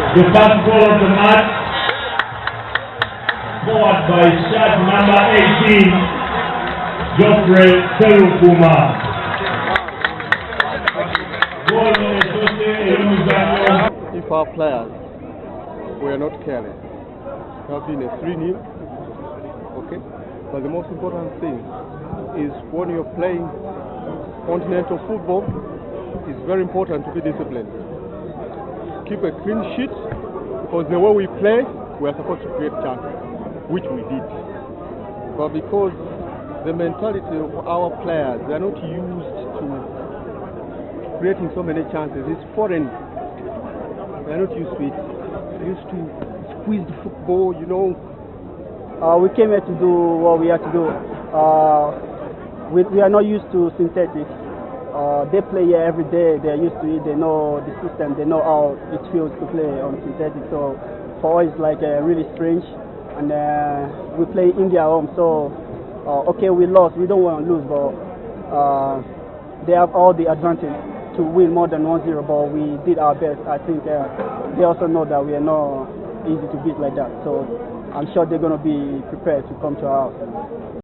The first goal of the match, scored by shirt number 18, Geoffrey Serukuma. Goal of Jose Eluzano. If our players were not careless, it would have been a 3-0, okay? But the most important thing is when you're playing continental football, it's very important to be disciplined. Keep a clean sheet, because the way we play, we are supposed to create chances, which we did. But because the mentality of our players, they are not used to creating so many chances. It's foreign. They are not used to it. They're used to squeezed football, you know. We came here to do what we had to do. We are not used to synthetic. They play here every day. They are used to it. They know the system. They know how it feels to play on synthetic. So for us, it's like really strange. And we play India home. So okay, we lost. We don't want to lose, but they have all the advantage to win more than 1-0. But we did our best. I think they also know that we are not easy to beat like that. So I'm sure they're going to be prepared to come to our house.